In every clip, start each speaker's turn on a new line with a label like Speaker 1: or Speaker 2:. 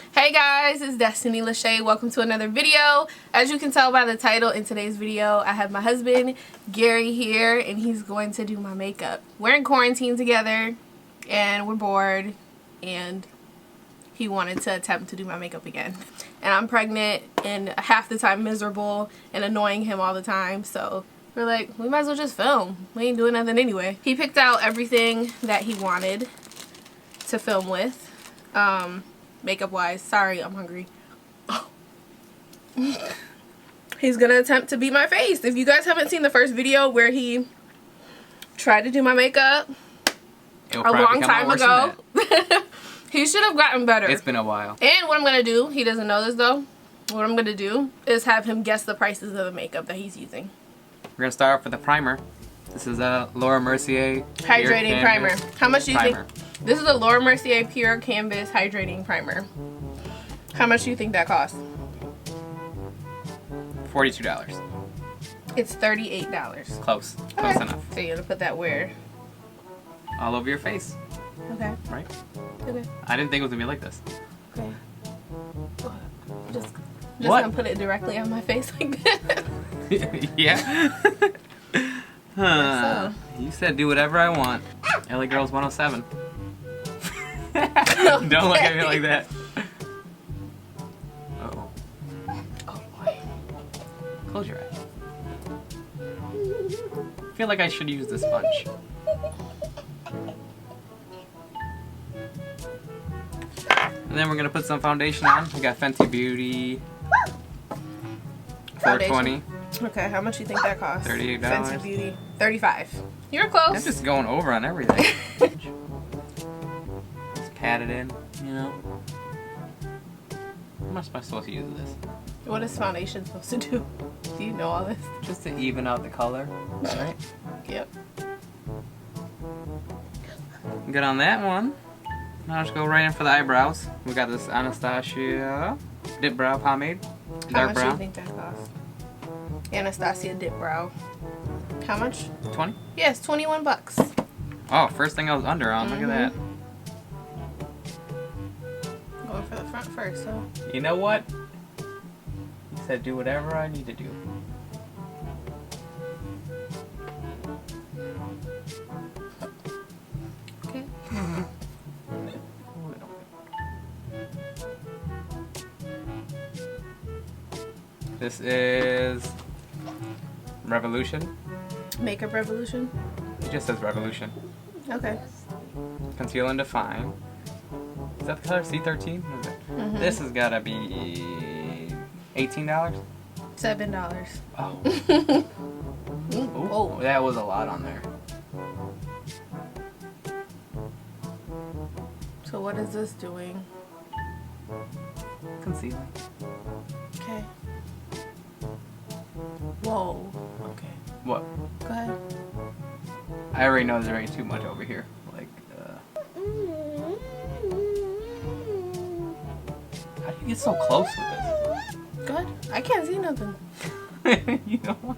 Speaker 1: Hey guys, it's Destiny Lachey. Welcome to another video. As you can tell by the title, in today's video I have my husband Gary here and he's going to do my makeup. We're in quarantine together and we're bored and he wanted to attempt to do my makeup again. And I'm pregnant and half the time miserable and annoying him all the time, so we're like, we might as well just film. We ain't doing nothing anyway. He picked out everything that he wanted to film with. Makeup wise. Sorry, I'm hungry. Oh. He's gonna attempt to beat my face. If you guys haven't seen the first video where he tried to do my makeup a long time ago, he should have gotten better.
Speaker 2: It's been a while.
Speaker 1: And what I'm gonna do, he doesn't know this though, what I'm gonna do is have him guess the prices of the makeup that he's using.
Speaker 2: We're gonna start off with the primer. This is a Laura Mercier
Speaker 1: hydrating primer. How much do you think? This is a Laura Mercier Pure Canvas Hydrating Primer. How much do you think that costs?
Speaker 2: $42.
Speaker 1: It's $38.
Speaker 2: Close. Close enough.
Speaker 1: So you're gonna put that where?
Speaker 2: All over your face.
Speaker 1: Okay.
Speaker 2: Right?
Speaker 1: Okay.
Speaker 2: I didn't think it was gonna be like this.
Speaker 1: Okay. Just gonna put it directly on my face like that.
Speaker 2: Yeah.
Speaker 1: So.
Speaker 2: You said do whatever I want. LA Girls 107. Don't look at me like that. Uh-oh.
Speaker 1: Oh boy.
Speaker 2: Close your eyes. I feel like I should use the sponge. And then we're gonna put some foundation on. We got Fenty Beauty 420.
Speaker 1: Okay, how much do you think that costs?
Speaker 2: $38.
Speaker 1: Fenty Beauty. $35. You're close.
Speaker 2: I'm just going over on everything. Just pat it in, you know. How much am I supposed to use this?
Speaker 1: What is foundation supposed to do? Do you know all this?
Speaker 2: Just to even out the color, right?
Speaker 1: Yep.
Speaker 2: Good on that one. Now let's go right in for the eyebrows. We got this Anastasia Dip Brow Pomade. Dark brown.
Speaker 1: How much do you think that costs? Anastasia Dip Brow. How much?
Speaker 2: 20?
Speaker 1: Yes, 21 bucks.
Speaker 2: Oh, first thing I was under on. Look at that.
Speaker 1: Going for the front first, huh?
Speaker 2: You know what? You said do whatever I need to do.
Speaker 1: Okay.
Speaker 2: This is Revolution.
Speaker 1: Makeup Revolution?
Speaker 2: It just says Revolution.
Speaker 1: Okay.
Speaker 2: Conceal and Define. Is that the color C13? What is it? This has gotta be $18?
Speaker 1: $7.
Speaker 2: Oh.
Speaker 1: Oh.
Speaker 2: That was a lot on there.
Speaker 1: So what is this doing?
Speaker 2: Concealing.
Speaker 1: Okay. Whoa. Okay.
Speaker 2: What?
Speaker 1: Go ahead.
Speaker 2: I already know there's already too much over here. Like, how do you get so close with this?
Speaker 1: Go ahead. I can't see nothing.
Speaker 2: You know what?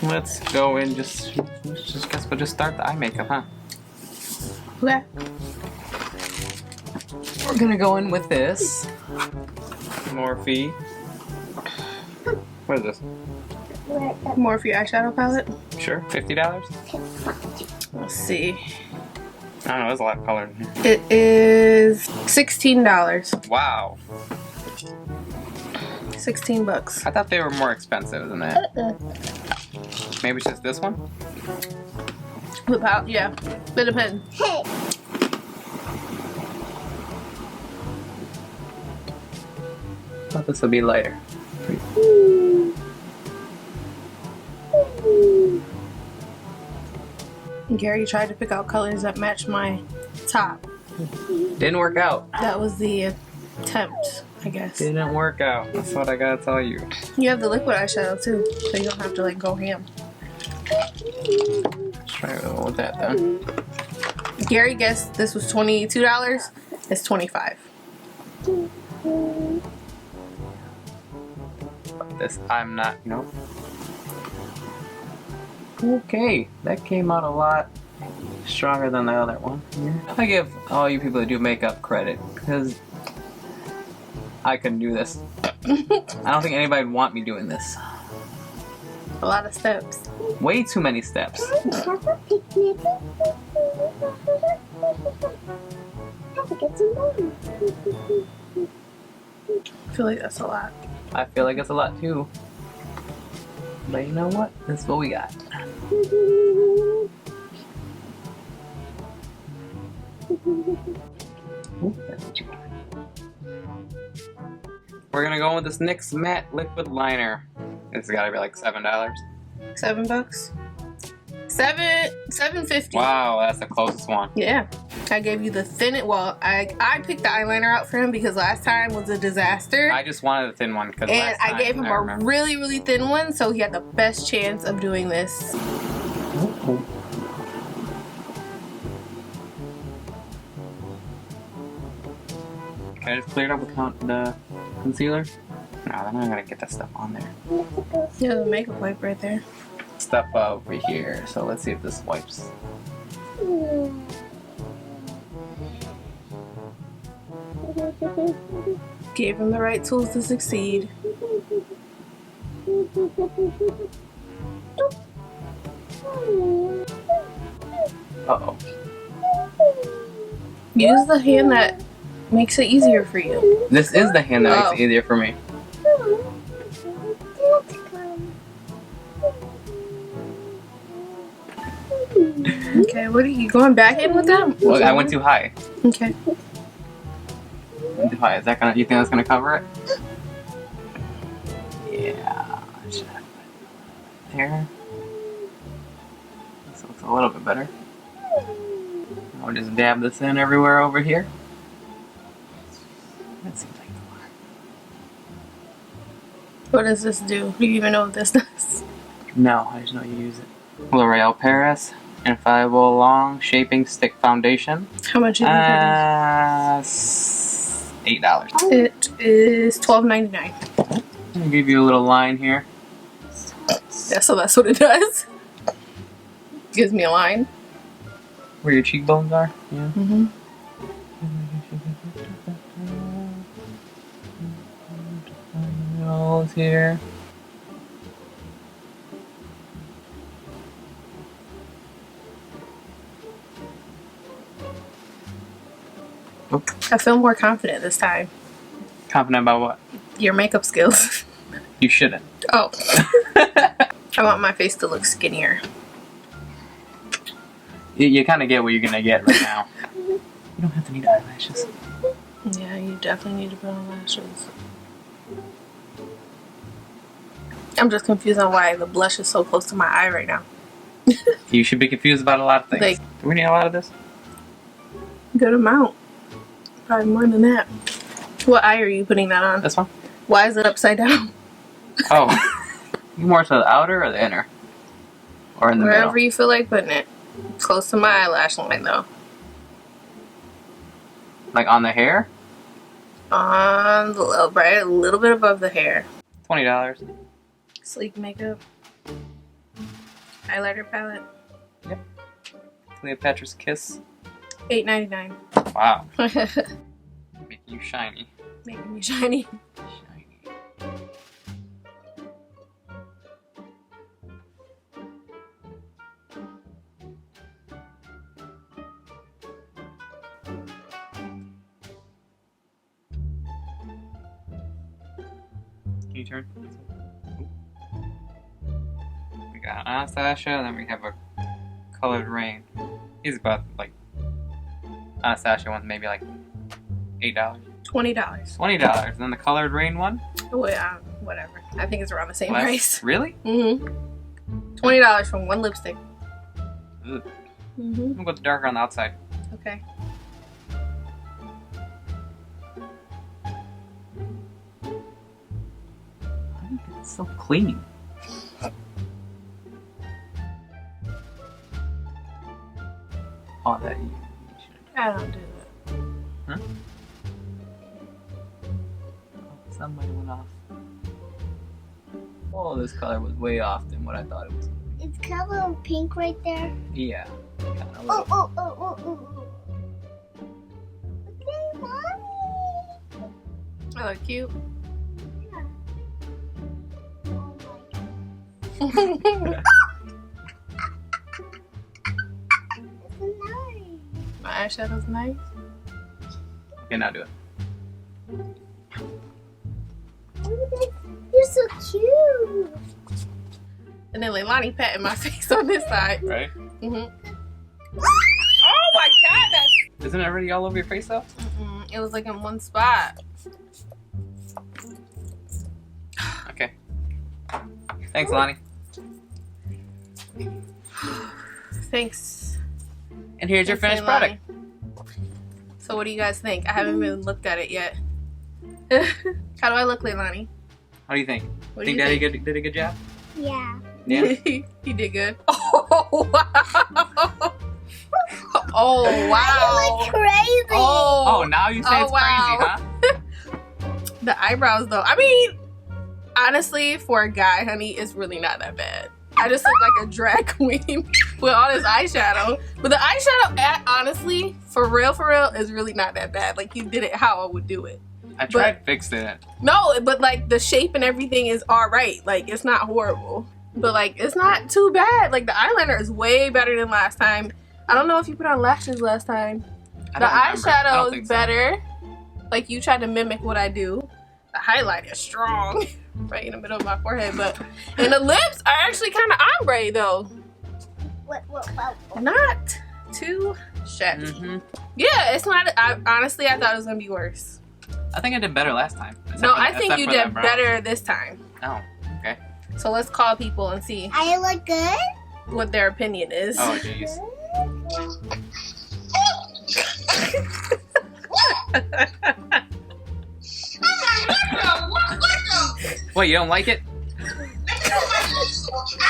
Speaker 2: Let's go and just guess we'll just start the eye makeup, huh?
Speaker 1: Okay.
Speaker 2: We're gonna go in with this Morphe. What is this?
Speaker 1: Morphe eyeshadow palette.
Speaker 2: Sure, $50.
Speaker 1: Let's see.
Speaker 2: I don't know. There's a lot of color in here.
Speaker 1: It is $16.
Speaker 2: Wow.
Speaker 1: 16 bucks.
Speaker 2: I thought they were more expensive than that. Maybe it's just this one?
Speaker 1: Yeah, it depends.
Speaker 2: I thought this would be lighter.
Speaker 1: Gary tried to pick out colors that match my top.
Speaker 2: Didn't work out.
Speaker 1: That was the attempt, I guess.
Speaker 2: Didn't work out. That's what I gotta tell you.
Speaker 1: You have the liquid eyeshadow too, so you don't have to like go ham.
Speaker 2: Let's try with that then.
Speaker 1: Gary guessed this was $22. It's 25.
Speaker 2: This I'm not, Okay, that came out a lot stronger than the other one. I give all you people that do makeup credit because I couldn't do this. I don't think anybody would want me doing this.
Speaker 1: A lot of steps.
Speaker 2: Way too many steps.
Speaker 1: I feel like that's a lot.
Speaker 2: I feel like it's a lot too. But you know what? This is what we got. Ooh, that's what you got. We're gonna go with this NYX Matte Liquid Liner. It's gotta be like $7.
Speaker 1: $7? $7.50.
Speaker 2: Wow, that's the closest one.
Speaker 1: Yeah. I gave you the thin. Well, I picked the eyeliner out for him because last time was a disaster.
Speaker 2: I just wanted a thin one because
Speaker 1: and I gave him a really, really thin one, so he had the best chance of doing this.
Speaker 2: Can I just clear it up with the concealer? No, then I'm gonna get that stuff on there.
Speaker 1: Yeah, the makeup wipe right there.
Speaker 2: Stuff over here. So let's see if this wipes.
Speaker 1: Gave him the right tools to succeed.
Speaker 2: Uh-oh.
Speaker 1: Use the hand that makes it easier for you.
Speaker 2: This is the hand that makes it easier for me.
Speaker 1: Okay, what are you going back in with that?
Speaker 2: Well, I went too high.
Speaker 1: Okay.
Speaker 2: Went too high. Is that gonna? You think that's gonna cover it? Yeah. There. This looks a little bit better. I'll just dab this in everywhere over here. That seems like a lot.
Speaker 1: What does this do? Do you even know what this does?
Speaker 2: No, I just know you use it. L'Oreal Paris Infallible Long Shaping Stick Foundation.
Speaker 1: How much is it?
Speaker 2: $8.
Speaker 1: It is $12.99.
Speaker 2: I'll give you a little line here.
Speaker 1: Yeah, so that's what it does. Gives me a line.
Speaker 2: Where your cheekbones are? Yeah.
Speaker 1: Mm-hmm.
Speaker 2: Nose here.
Speaker 1: I feel more confident this time.
Speaker 2: Confident about what?
Speaker 1: Your makeup skills.
Speaker 2: You shouldn't.
Speaker 1: Oh. I want my face to look skinnier.
Speaker 2: You kind of get what you're gonna get right now. You don't have to need eyelashes.
Speaker 1: Yeah, you definitely need to put on lashes. I'm just confused on why the blush is so close to my eye right now.
Speaker 2: You should be confused about a lot of things.
Speaker 1: Like,
Speaker 2: do we need a lot of this?
Speaker 1: good amount. Probably more than that. What eye are you putting that on?
Speaker 2: This one?
Speaker 1: Why is it upside down?
Speaker 2: Oh. You more to the outer or the inner? Or in the
Speaker 1: Wherever
Speaker 2: middle?
Speaker 1: you feel like putting it. Close to my eyelash line though.
Speaker 2: Like on the hair?
Speaker 1: On the right, a little bit above the hair.
Speaker 2: $20.
Speaker 1: Sleek makeup. Eyeliner palette.
Speaker 2: Yep. Cleopatra's Kiss.
Speaker 1: $8.99.
Speaker 2: Wow. Making you shiny.
Speaker 1: Making me shiny.
Speaker 2: Shiny. Can you turn? We got Anastasia, and then we have a Colored Rain. He's about like Anastasia one, maybe like $8.
Speaker 1: $20.
Speaker 2: $20. And then the Colored Rain one?
Speaker 1: Oh, yeah, whatever. I think it's around the same
Speaker 2: Less?
Speaker 1: price.
Speaker 2: Really?
Speaker 1: Mm-hmm. $20 from one lipstick.
Speaker 2: Ugh.
Speaker 1: Mm-hmm.
Speaker 2: I'm gonna go darker on the outside.
Speaker 1: Okay.
Speaker 2: It's so clean. Oh, that you should.
Speaker 1: I don't do that.
Speaker 2: Huh? Some might have went off. Oh, this color was way off than what I thought it was.
Speaker 3: It's kind of a little pink right there.
Speaker 2: Yeah.
Speaker 3: Oh. Okay, mommy.
Speaker 1: I look cute.
Speaker 3: Yeah. Oh my It's nice.
Speaker 1: My eyeshadow's nice.
Speaker 2: Okay, now do it.
Speaker 3: You're so cute.
Speaker 1: And then Leilani patting my face on this side.
Speaker 2: Right?
Speaker 1: Oh my god, that's...
Speaker 2: Isn't it already all over your face though?
Speaker 1: It was like in one spot.
Speaker 2: Okay. Thanks, Lonnie.
Speaker 1: Thanks.
Speaker 2: And here's your finished product.
Speaker 1: So what do you guys think? I haven't even looked at it yet. How do I look, Leilani?
Speaker 2: What do you think?
Speaker 1: What
Speaker 2: Think
Speaker 1: do you
Speaker 2: Daddy
Speaker 1: think?
Speaker 2: did a good job?
Speaker 3: Yeah.
Speaker 2: Yeah.
Speaker 1: He did good. Oh wow! Oh wow!
Speaker 3: You look crazy.
Speaker 2: Oh, now you say it's
Speaker 1: wow.
Speaker 2: crazy, huh?
Speaker 1: The eyebrows, though. I mean, honestly, for a guy, honey, it's really not that bad. I just look like a drag queen with all this eyeshadow. But the eyeshadow, honestly, for real, is really not that bad. Like, you did it how I would do it.
Speaker 2: I tried fixing it.
Speaker 1: No, but like the shape and everything is all right. Like, it's not horrible. But like, it's not too bad. Like, the eyeliner is way better than last time. I don't know if you put on lashes last time. The eyeshadow is better. Like, you tried to mimic what I do. The highlight is strong. Right in the middle of my forehead. But and the lips are actually kind of ombre, though.
Speaker 3: What?
Speaker 1: Not too shabby. Yeah, it's not. Honestly, I thought it was going to be worse.
Speaker 2: I think I did better last time.
Speaker 1: No, I think you did better this time.
Speaker 2: Oh, okay.
Speaker 1: So let's call people and see
Speaker 3: I look good?
Speaker 1: what their opinion is.
Speaker 2: Oh, jeez. What, you don't like it?
Speaker 4: I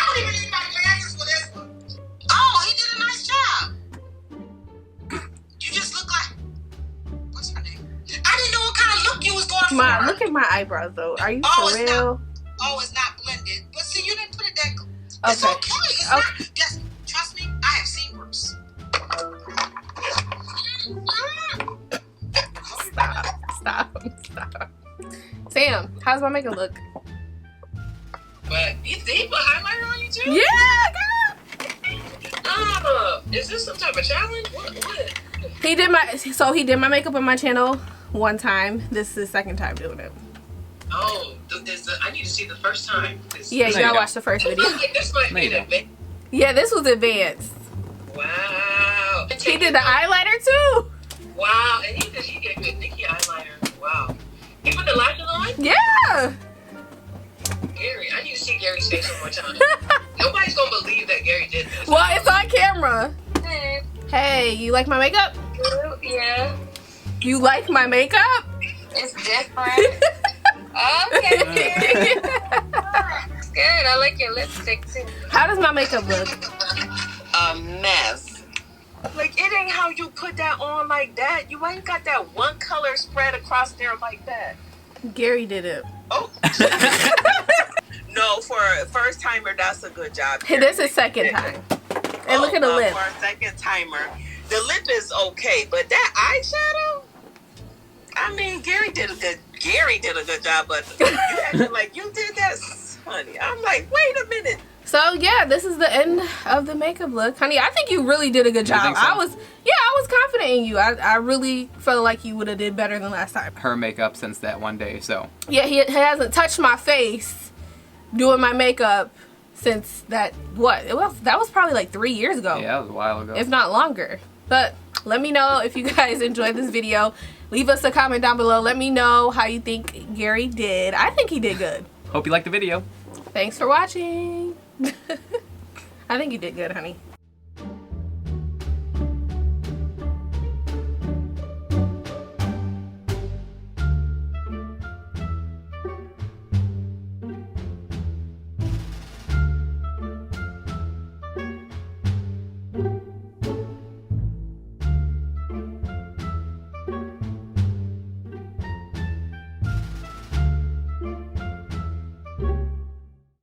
Speaker 4: don't even need my glasses for this one. Oh, he did a nice job. You just look like... What's her name? I didn't know what kind of look you was going for.
Speaker 1: Look at my eyebrows, though. Are you
Speaker 4: Oh,
Speaker 1: for
Speaker 4: it's
Speaker 1: real?
Speaker 4: It's not blended. But see, you didn't put it that... It's
Speaker 1: Okay.
Speaker 4: okay. It's not... Just, trust me, I have seen worse.
Speaker 1: Stop. Sam, how's my makeup look?
Speaker 4: But you think put highlighter on you too?
Speaker 1: Yeah, girl.
Speaker 4: Is this some type of challenge? What?
Speaker 1: He did my makeup on my channel one time. This is the second time doing it.
Speaker 4: Oh, I need to see the first time.
Speaker 1: Yeah, you gotta watch the first video.
Speaker 4: This might be an advanced.
Speaker 1: Yeah, this was advanced.
Speaker 4: Wow.
Speaker 1: He did the eyeliner too.
Speaker 4: Wow, and he did good Nikki eyeliner. Wow. He put the lashes on?
Speaker 1: Yeah.
Speaker 4: Gary, I need to see Gary's face one more time. Nobody's gonna believe that Gary did this.
Speaker 1: Well, it's on camera.
Speaker 4: Hey.
Speaker 1: Hey, you like my makeup?
Speaker 4: Yeah.
Speaker 1: You like my makeup?
Speaker 4: It's different. Okay. It's good. I like your lipstick too.
Speaker 1: How does my makeup look?
Speaker 4: A mess. Like, it ain't how you put that on like that. You ain't got that one color spread across there like that.
Speaker 1: Gary did it.
Speaker 4: Oh. No, for a first timer, that's a good job.
Speaker 1: Hey, this is second time. And look at the lip.
Speaker 4: For a second timer, the lip is okay, but that eyeshadow, I mean, Gary did a good job, but you acting like you did that, honey. I'm like, wait a minute.
Speaker 1: So yeah, this is the end of the makeup look, honey. I think you really did a good job.
Speaker 2: think so?
Speaker 1: I was confident in you. I really felt like you would have did better than last time.
Speaker 2: Her makeup since that one day, so.
Speaker 1: Yeah, he hasn't touched my face doing my makeup since that was probably like 3 years ago.
Speaker 2: Yeah, that was a while ago.
Speaker 1: If not longer. But let me know if you guys enjoyed this video. Leave us a comment down below. Let me know how you think Gary did. I think he did good.
Speaker 2: Hope you liked the video.
Speaker 1: Thanks for watching. I think you did good, honey.